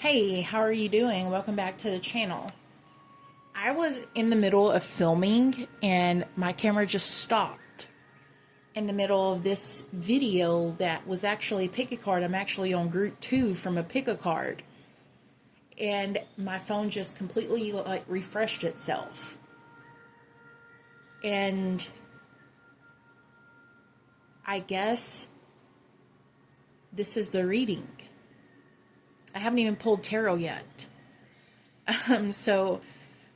Hey, how are you doing? Welcome back to the channel. I was in the middle of filming and my camera just stopped in the middle of this video that was actually a pick-a-card. I'm actually on group 2 from a pick-a-card. And my phone just completely refreshed itself. And I guess this is the reading. I haven't even pulled tarot yet. So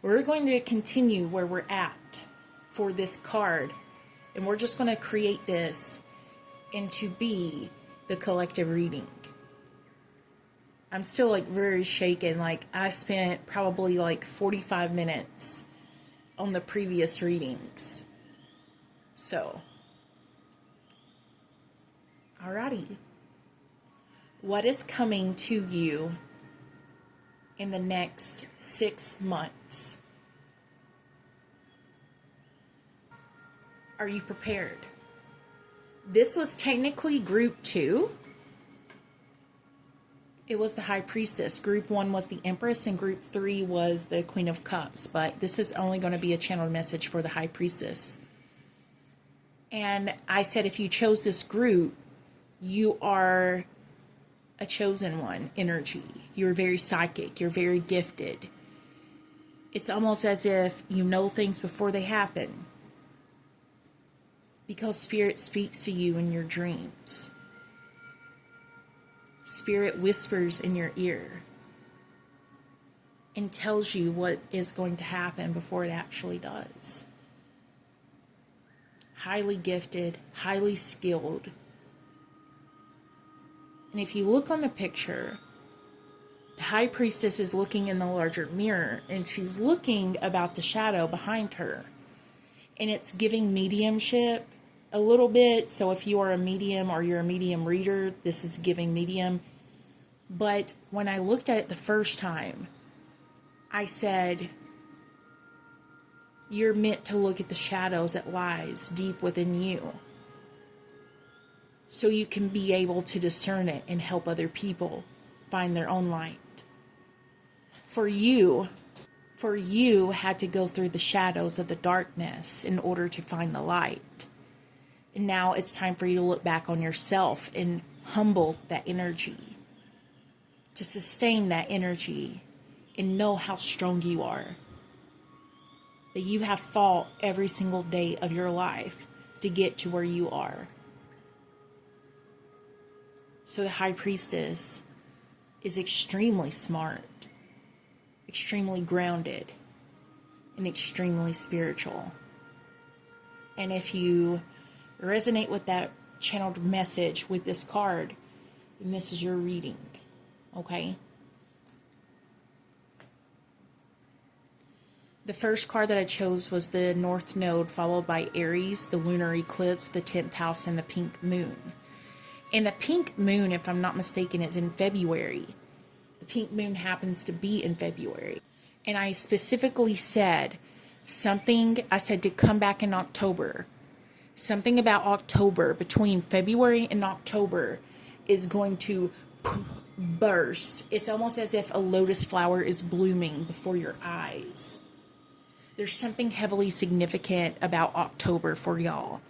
we're going to continue where we're at for this card. And we're just going to create this into be the collective reading. I'm still very shaken. I spent probably 45 minutes on the previous readings. So, alrighty. What is coming to you in the next 6 months? Are you prepared? This was technically group 2. It was the High Priestess. Group 1 was the Empress and group 3 was the Queen of Cups. But this is only going to be a channeled message for the High Priestess. And I said if you chose this group, you are a chosen one energy. You're very psychic. You're very gifted. It's almost as if you know things before they happen. Because Spirit speaks to you in your dreams. Spirit whispers in your ear and tells you what is going to happen before it actually does. Highly gifted, highly skilled. And if you look on the picture, the High Priestess is looking in the larger mirror, and she's looking about the shadow behind her. And it's giving mediumship a little bit. So if you are a medium or you're a medium reader, this is giving medium. But when I looked at it the first time, I said, you're meant to look at the shadows that lies deep within you, so you can be able to discern it and help other people find their own light. For you had to go through the shadows of the darkness in order to find the light. And now it's time for you to look back on yourself and humble that energy, to sustain that energy and know how strong you are. That you have fought every single day of your life to get to where you are. So the High Priestess is extremely smart, extremely grounded, and extremely spiritual. And if you resonate with that channeled message with this card, then this is your reading, okay? The first card that I chose was the North Node, followed by Aries, the lunar eclipse, the 10th house, and the pink moon. And the pink moon, if I'm not mistaken, is in February. The pink moon happens to be in February. And I specifically said to come back in October. Something about October, between February and October, is going to burst. It's almost as if a lotus flower is blooming before your eyes. There's something heavily significant about October for y'all.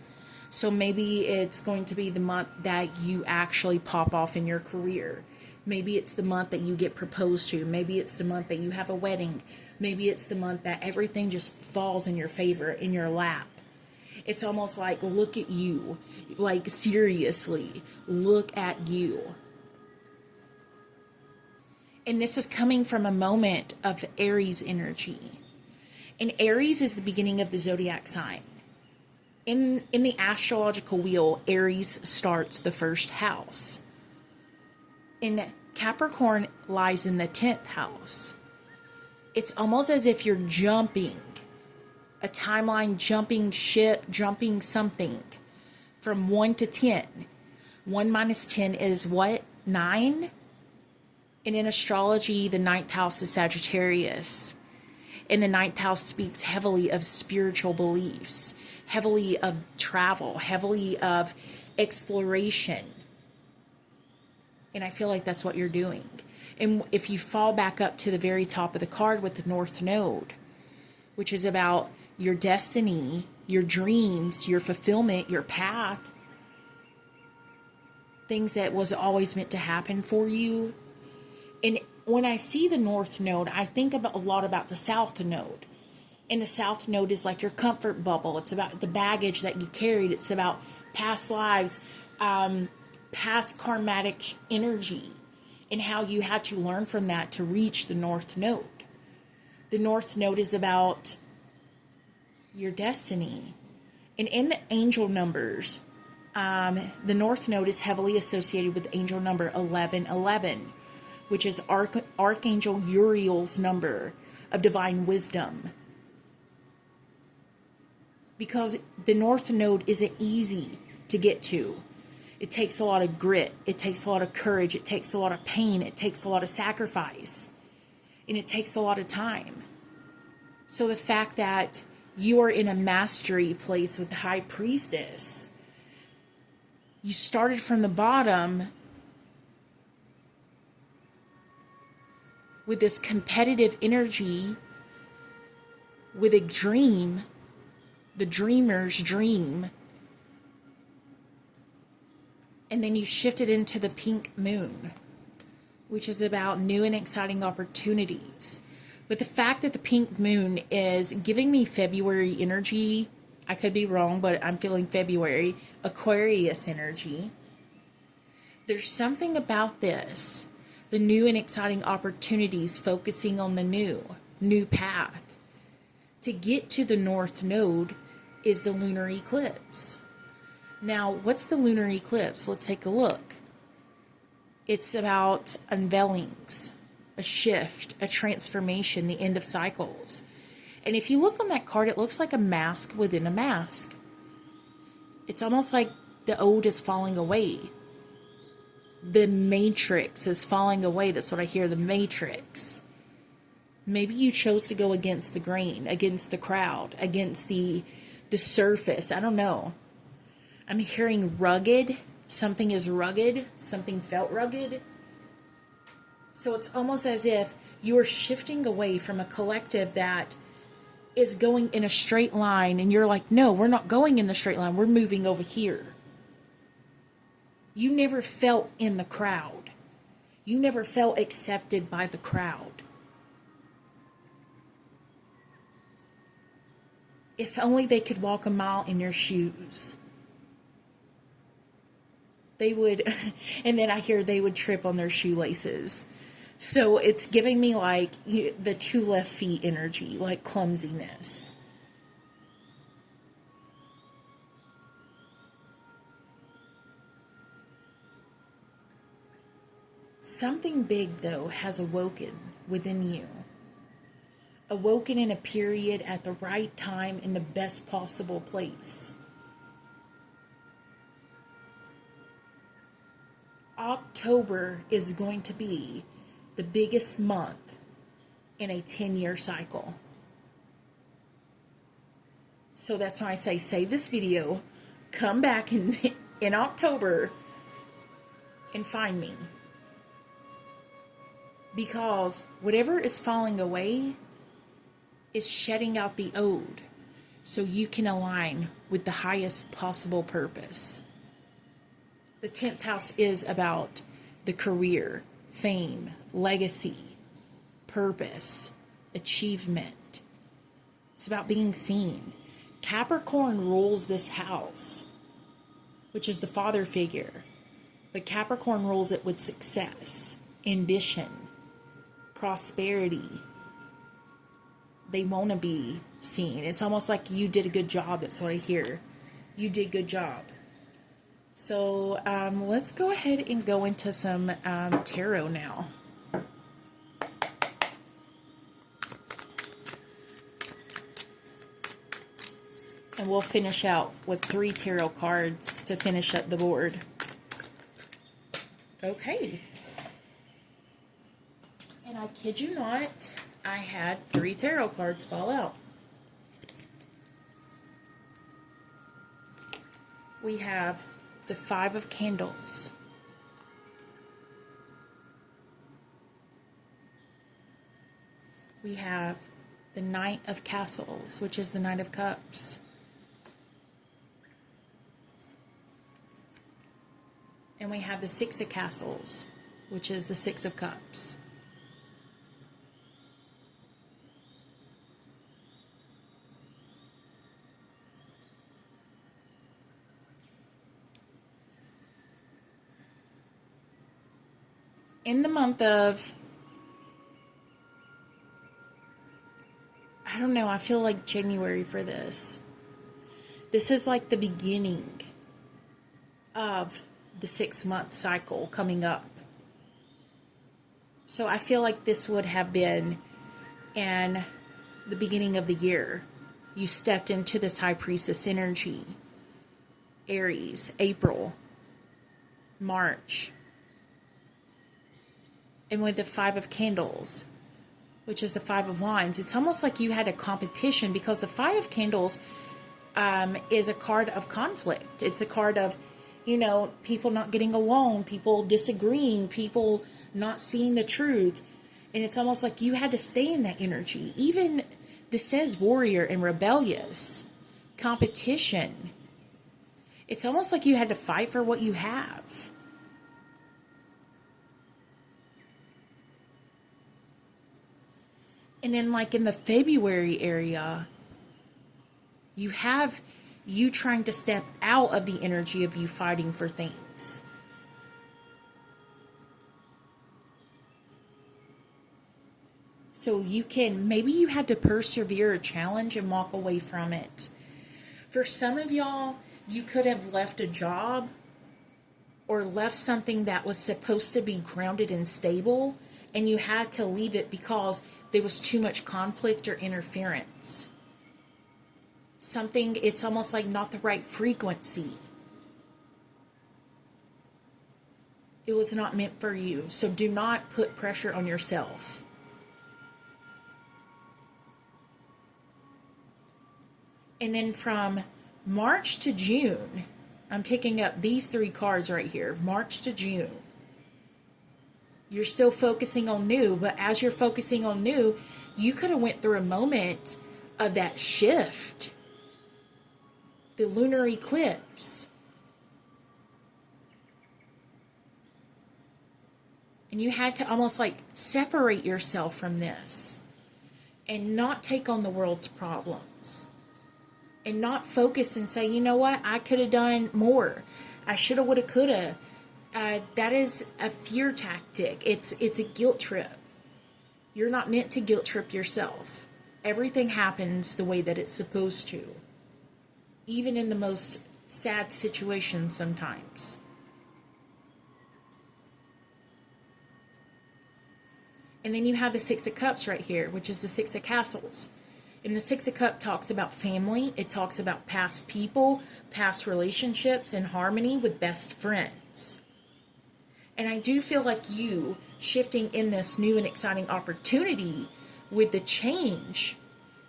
So maybe it's going to be the month that you actually pop off in your career. Maybe it's the month that you get proposed to. Maybe it's the month that you have a wedding. Maybe it's the month that everything just falls in your favor, in your lap. It's almost like, look at you. Seriously, look at you. And this is coming from a moment of Aries energy. And Aries is the beginning of the zodiac sign. In the astrological wheel, Aries starts the first house. And Capricorn lies in the 10th house. It's almost as if you're jumping, a timeline, jumping ship, jumping something from 1 to 10. 1 minus 10 is what? 9? And in astrology, the 9th house is Sagittarius. And the 9th house speaks heavily of spiritual beliefs, heavily of travel, heavily of exploration. And I feel like that's what you're doing. And if you fall back up to the very top of the card with the North Node, which is about your destiny, your dreams, your fulfillment, your path, things that was always meant to happen for you. And when I see the North Node, I think about a lot about the South Node. And the South Node is like your comfort bubble. It's about the baggage that you carried. It's about past lives, past karmatic energy, and how you had to learn from that to reach the North Node. The North Node is about your destiny. And in the angel numbers, the North Node is heavily associated with angel number 1111, which is Archangel Uriel's number of divine wisdom. Because the North Node isn't easy to get to. It takes a lot of grit. It takes a lot of courage. It takes a lot of pain. It takes a lot of sacrifice. And it takes a lot of time. So the fact that you are in a mastery place with the High Priestess, you started from the bottom with this competitive energy, with a dream, the dreamer's dream, and then you shifted into the pink moon, which is about new and exciting opportunities. But the fact that the pink moon is giving me February energy, I could be wrong, but I'm feeling February, Aquarius energy. There's something about this, the new and exciting opportunities, focusing on the new path. To get to the North Node is the lunar eclipse. Now, what's the lunar eclipse? Let's take a look. It's about unveilings, a shift, a transformation, the end of cycles. And if you look on that card, it looks like a mask within a mask. It's almost like the old is falling away. The matrix is falling away. That's what I hear, the matrix. Maybe you chose to go against the grain, against the crowd, against the surface. I don't know. I'm hearing rugged. Something is rugged. Something felt rugged. So it's almost as if you are shifting away from a collective that is going in a straight line, and you're like, no, we're not going in the straight line. We're moving over here. You never felt in the crowd. You never felt accepted by the crowd. If only they could walk a mile in your shoes. They would, and then I hear they would trip on their shoelaces. So it's giving me like the two left feet energy, like clumsiness. Something big, though, has awoken within you. Awoken in a period at the right time in the best possible place. October is going to be the biggest month in a 10-year cycle. So that's why I say save this video, come back in October and find me. Because whatever is falling away is shedding out the old so you can align with the highest possible purpose. The 10th house is about the career, fame, legacy, purpose, achievement. It's about being seen. Capricorn rules this house, which is the father figure. But Capricorn rules it with success, ambition, prosperity. They want to be seen. It's almost like you did a good job. That's what I hear. You did a good job. So let's go ahead and go into some tarot now. And we'll finish out with 3 tarot cards to finish up the board. Okay. And I kid you not, I had 3 tarot cards fall out. We have the 5 of Candles, We have the Knight of Castles, which is the Knight of Cups. And we have the Six of Castles, which is the Six of Cups. In the month of, I don't know, I feel like January for this. This is like the beginning of the 6-month cycle coming up. So I feel like this would have been in the beginning of the year. You stepped into this high priestess energy. Aries, April, March. And with the Five of Candles, which is the Five of Wands, it's almost like you had a competition, because the Five of Candles is a card of conflict. It's a card of, people not getting along, people disagreeing, people not seeing the truth. And it's almost like you had to stay in that energy. Even this says warrior and rebellious, competition. It's almost like you had to fight for what you have. And then like in the February area, you have you trying to step out of the energy of you fighting for things. So maybe you had to persevere a challenge and walk away from it. For some of y'all, you could have left a job or left something that was supposed to be grounded and stable, and you had to leave it because there was too much conflict or interference. It's almost like not the right frequency. It was not meant for you. So do not put pressure on yourself. And then from March to June, I'm picking up these 3 cards right here. March to June. You're still focusing on new, but as you're focusing on new, you could have went through a moment of that shift. The lunar eclipse. And you had to almost like separate yourself from this and not take on the world's problems. And not focus and say, you know what, I could have done more. I should have, would have, could have. That is a fear tactic. It's a guilt trip. You're not meant to guilt trip yourself. Everything happens the way that it's supposed to. Even in the most sad situations sometimes. And then you have the Six of Cups right here, which is the Six of Castles. And the Six of Cups talks about family. It talks about past people, past relationships, and harmony with best friends. And I do feel like you shifting in this new and exciting opportunity with the change.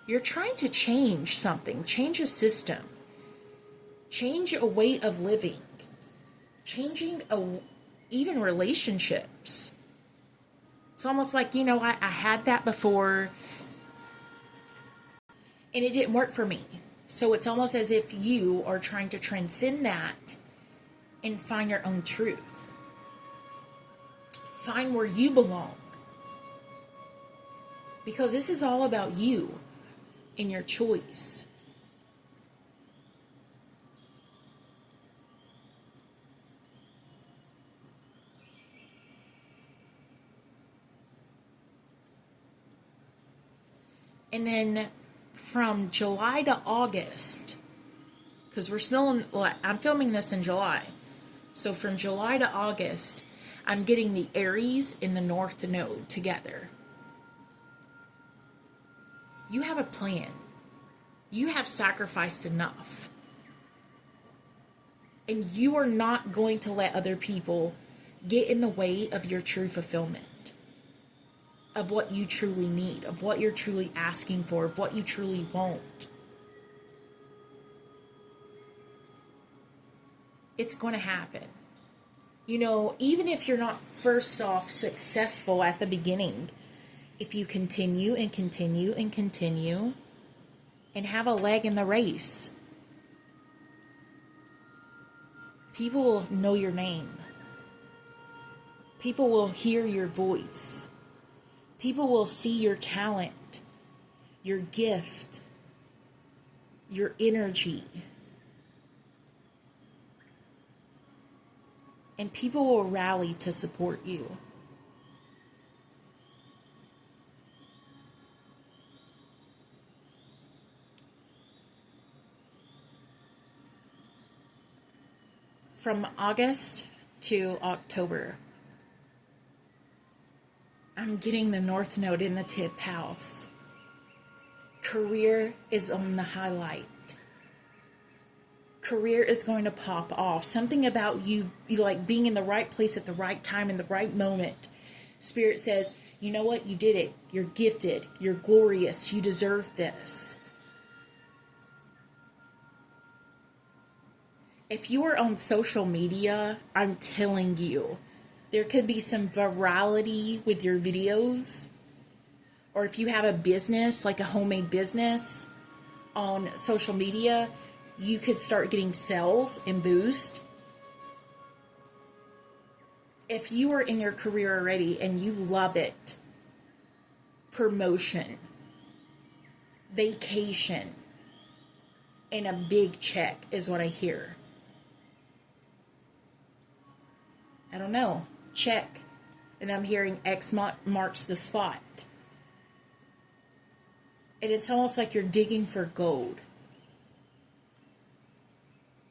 You're trying to change something, change a system, change a way of living, changing even relationships. It's almost like, I had that before and it didn't work for me. So it's almost as if you are trying to transcend that and find your own truth. Find where you belong. Because this is all about you and your choice. And then from July to August, because we're still I'm filming this in July. So from July to August, I'm getting the Aries and the North Node together. You have a plan. You have sacrificed enough. And you are not going to let other people get in the way of your true fulfillment, of what you truly need, of what you're truly asking for, of what you truly want. It's going to happen. Even if you're not first off successful at the beginning, if you continue and continue and continue and have a leg in the race. People will know your name. People will hear your voice. People will see your talent, your gift, your energy. And people will rally to support you. From August to October, I'm getting the North Node in the 10th house. Career is on the highlight. Career is going to pop off. Something about you like being in the right place at the right time in the right moment. Spirit says, you know what? You did it. You're gifted. You're glorious. You deserve this. If you are on social media, I'm telling you, there could be some virality with your videos. Or if you have a business, like a homemade business on social media, you could start getting sales and boost. If you are in your career already and you love it, promotion, vacation, and a big check is what I hear. I don't know. Check. And I'm hearing X marks the spot. And it's almost like you're digging for gold.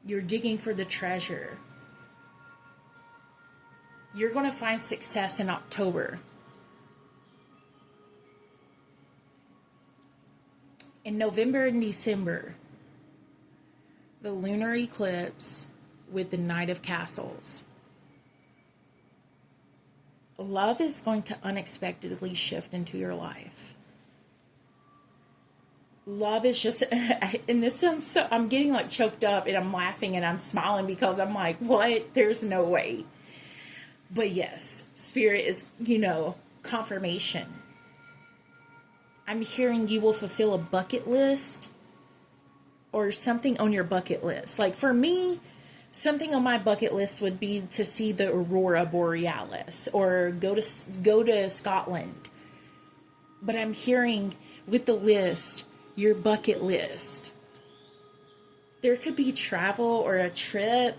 You're digging for the treasure. You're going to find success in October. In November and December, the lunar eclipse with the Knight of Castles. Love is going to unexpectedly shift into your life. Love is just, and this sounds so, I'm getting like choked up and I'm laughing and I'm smiling because I'm like, what? There's no way. But yes, Spirit is, confirmation. I'm hearing you will fulfill a bucket list or something on your bucket list. Like for me, something on my bucket list would be to see the Aurora Borealis or go to Scotland. But I'm hearing with the list, your bucket list. There could be travel or a trip.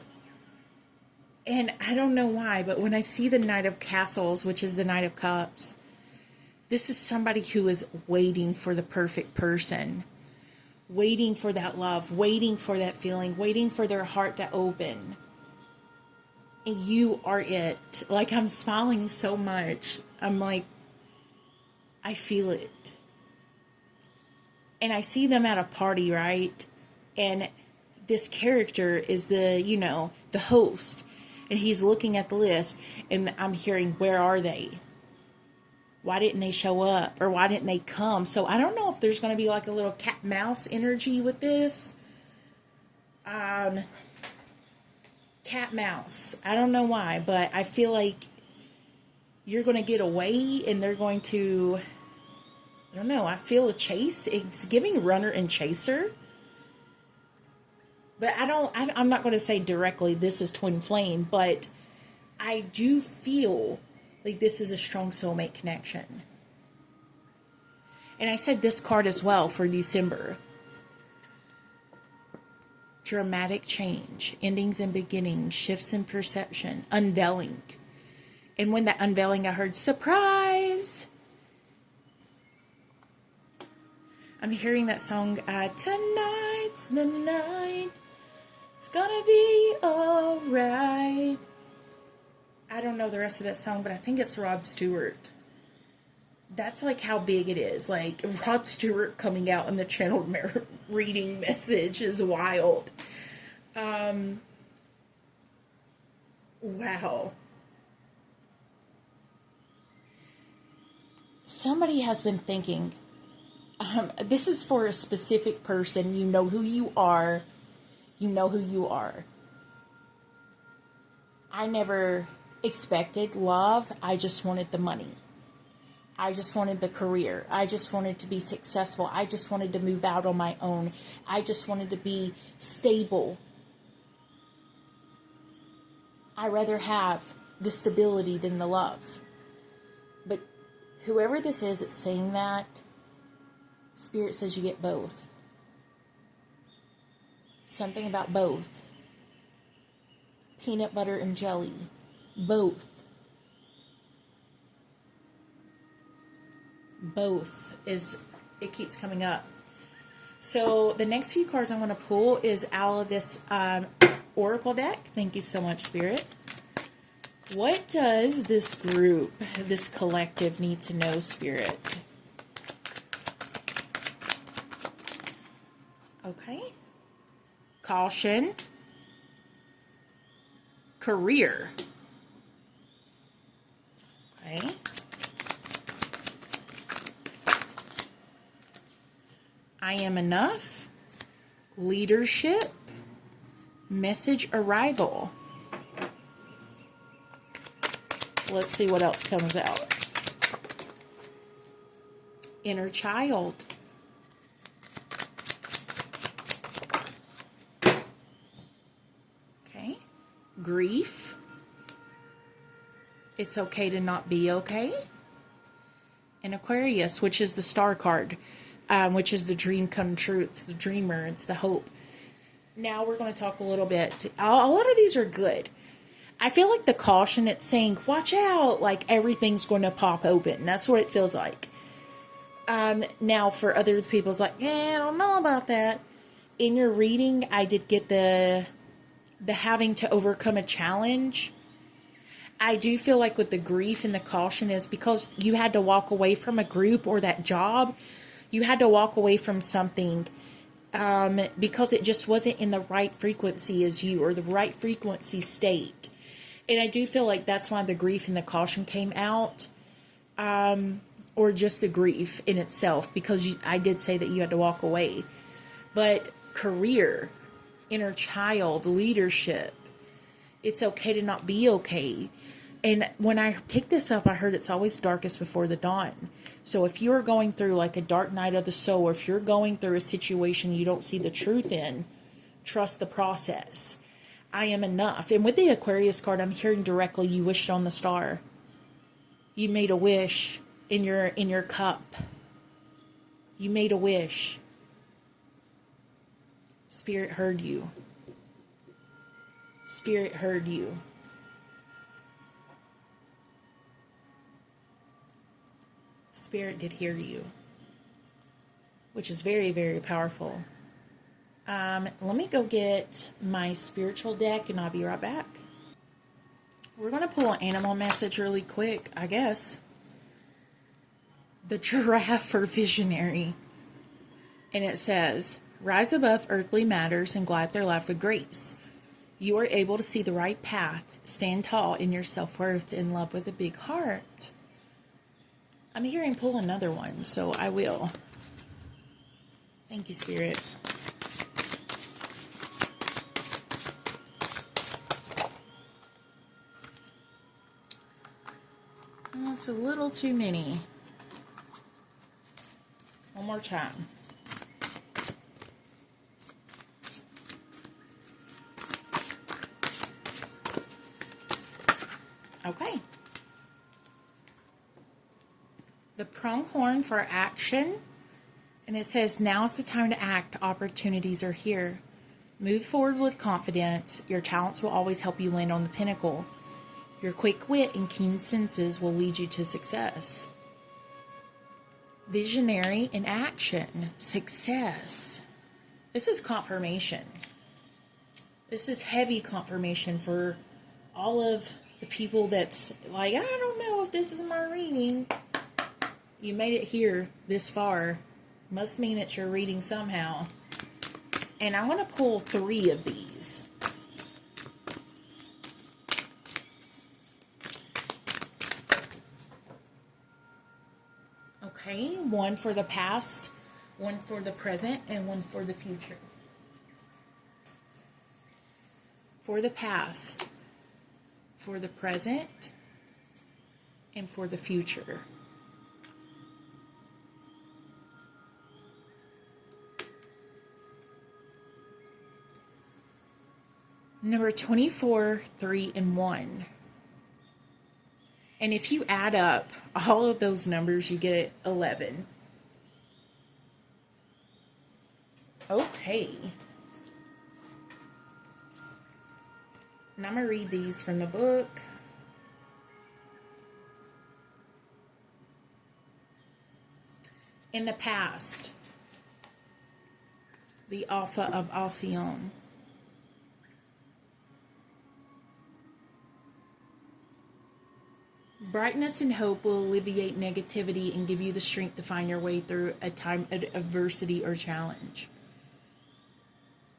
And I don't know why, but when I see the Knight of Castles, which is the Knight of Cups, this is somebody who is waiting for the perfect person. Waiting for that love, waiting for that feeling, waiting for their heart to open. And you are it. Like, I'm smiling so much. I'm like, I feel it. And I see them at a party, right? And this character is the host. And he's looking at the list. And I'm hearing, where are they? Why didn't they show up? Or why didn't they come? So I don't know if there's going to be like a little cat mouse energy with this. Cat mouse. I don't know why, but I feel like you're going to get away and they're going to, I don't know, I feel a chase. It's giving runner and chaser. But I'm not going to say directly this is twin flame, but I do feel like this is a strong soulmate connection. And I said this card as well for December. Dramatic change, endings and beginnings, shifts in perception, unveiling. And when that unveiling, I heard surprise. I'm hearing that song, tonight's the night. It's gonna be alright. I don't know the rest of that song, but I think it's Rod Stewart. That's like how big it is. Like Rod Stewart coming out in the channeled reading message is wild. Wow. Somebody has been thinking, this is for a specific person. You know who you are. You know who you are. I never expected love. I just wanted the money. I just wanted the career. I just wanted to be successful. I just wanted to move out on my own. I just wanted to be stable. I'd rather have the stability than the love. But whoever this is that's saying that, Spirit says you get both. Something about both. Peanut butter and jelly. Both. Both is, it keeps coming up. So the next few cards I'm going to pull is out of this Oracle deck. Thank you so much, Spirit. What does this group, this collective need to know, Spirit? Okay. Caution. Career. Okay. I am enough. Leadership. Message arrival. Let's see what else comes out. Inner child. Okay. Grief. It's okay to not be okay. And Aquarius, which is the star card, which is the dream come true. It's the dreamer. It's the hope. Now we're going to talk a little bit. A lot of these are good. I feel like the caution, it's saying, watch out, like everything's going to pop open. That's what it feels like. Now for other people, it's like, I don't know about that. In your reading, I did get the having to overcome a challenge. I do feel like with the grief and the caution is because you had to walk away from a group or that job. You had to walk away from something because it just wasn't in the right frequency as you, or the right frequency state. And I do feel like that's why the grief and the caution came out, or just the grief in itself, because I did say that you had to walk away. But career, inner child, leadership, it's okay to not be okay. And when I picked this up, I heard it's always darkest before the dawn. So if you're going through like a dark night of the soul, or if you're going through a situation you don't see the truth in, trust the process. I am enough. And with the Aquarius card, I'm hearing directly, you wished on the star. You made a wish in your cup. You made a wish. Spirit heard you. Spirit heard you. Spirit did hear you, which is very, very powerful. Let me go get my spiritual deck and I'll be right back. We're going to pull an animal message really quick, I guess. The giraffe or visionary. And it says, rise above earthly matters and glide their life with grace. You are able to see the right path. Stand tall in your self-worth, in love with a big heart. I'm hearing pull another one, so I will. Thank you, Spirit. That's a little too many. One more time. Okay. The pronghorn for action. And it says, now's the time to act. Opportunities are here. Move forward with confidence. Your talents will always help you land on the pinnacle. Your quick wit and keen senses will lead you to success. Visionary in action. Success. This is confirmation. This is heavy confirmation for all of the people that's like, I don't know if this is my reading. You made it here this far. Must mean it's your reading somehow. And I want to pull 3 of these. Okay, one for the past, one for the present, and one for the future. For the past, for the present, and for the future. Number 24, 3, and 1. And if you add up all of those numbers, you get 11. Okay. And I'm going to read these from the book. In the past, the Alpha of Alcyone. Brightness and hope will alleviate negativity and give you the strength to find your way through a time of adversity or challenge.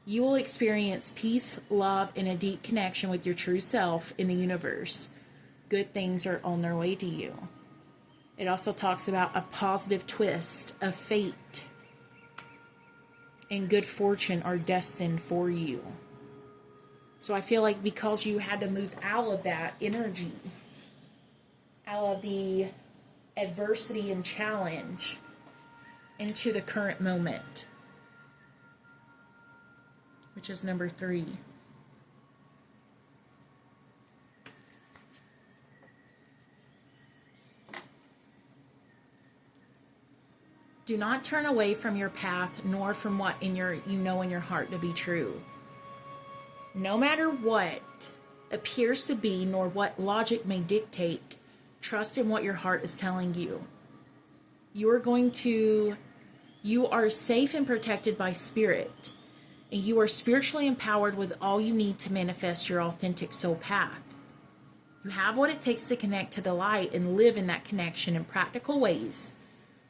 You will experience peace, love, and a deep connection with your true self in the universe. Good things are on their way to you. It also talks about a positive twist of fate and good fortune are destined for you. So I feel like because you had to move out of that energy, out of the adversity and challenge into the current moment, which is number 3. Do not turn away from your path, nor from what in your in your heart to be true. No matter what appears to be, nor what logic may dictate, trust in what your heart is telling you. You are safe and protected by spirit, and you are spiritually empowered with all you need to manifest your authentic soul path. You have what it takes to connect to the light and live in that connection in practical ways,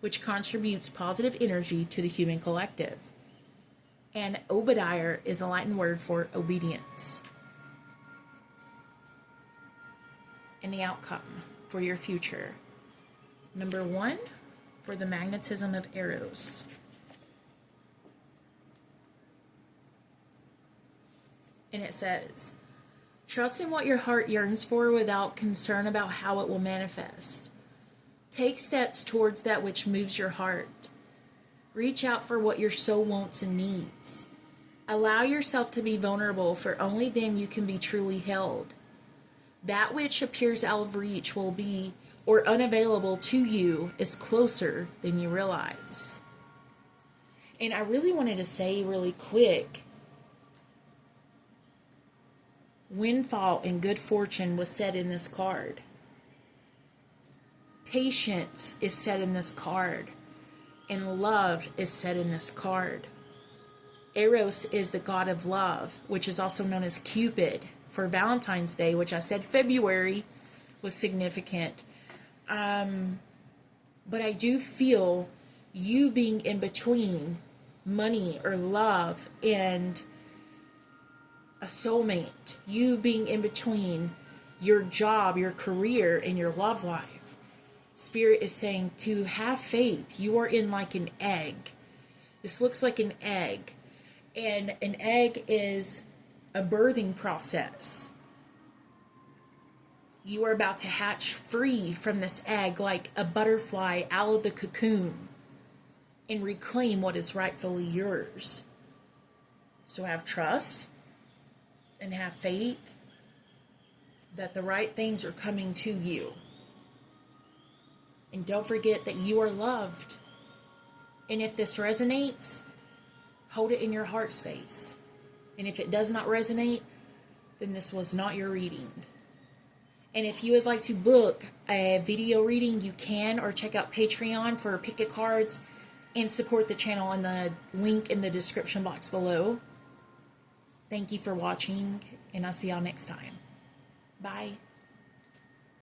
which contributes positive energy to the human collective. And Obadiah is a Latin word for obedience. And the outcome for your future. Number 1, for the magnetism of Eros. And it says, trust in what your heart yearns for without concern about how it will manifest. Take steps towards that which moves your heart. Reach out for what your soul wants and needs. Allow yourself to be vulnerable, for only then you can be truly held. That which appears out of reach will be, or unavailable to you, is closer than you realize. And I really wanted to say really quick, windfall and good fortune was said in this card. Patience is said in this card. And love is said in this card. Eros is the god of love, which is also known as Cupid for Valentine's Day, which I said February was significant. But I do feel you being in between money or love and a soulmate, you being in between your job, your career, and your love life. Spirit is saying to have faith. You are in like an egg. This looks like an egg. And an egg is a birthing process. You are about to hatch free from this egg like a butterfly out of the cocoon and reclaim what is rightfully yours. So have trust and have faith that the right things are coming to you. And don't forget that you are loved. And if this resonates, hold it in your heart space. And if it does not resonate, then this was not your reading. And if you would like to book a video reading, you can, or check out Patreon for pick a cards and support the channel in the link in the description box below. Thank you for watching, and I'll see y'all next time. Bye.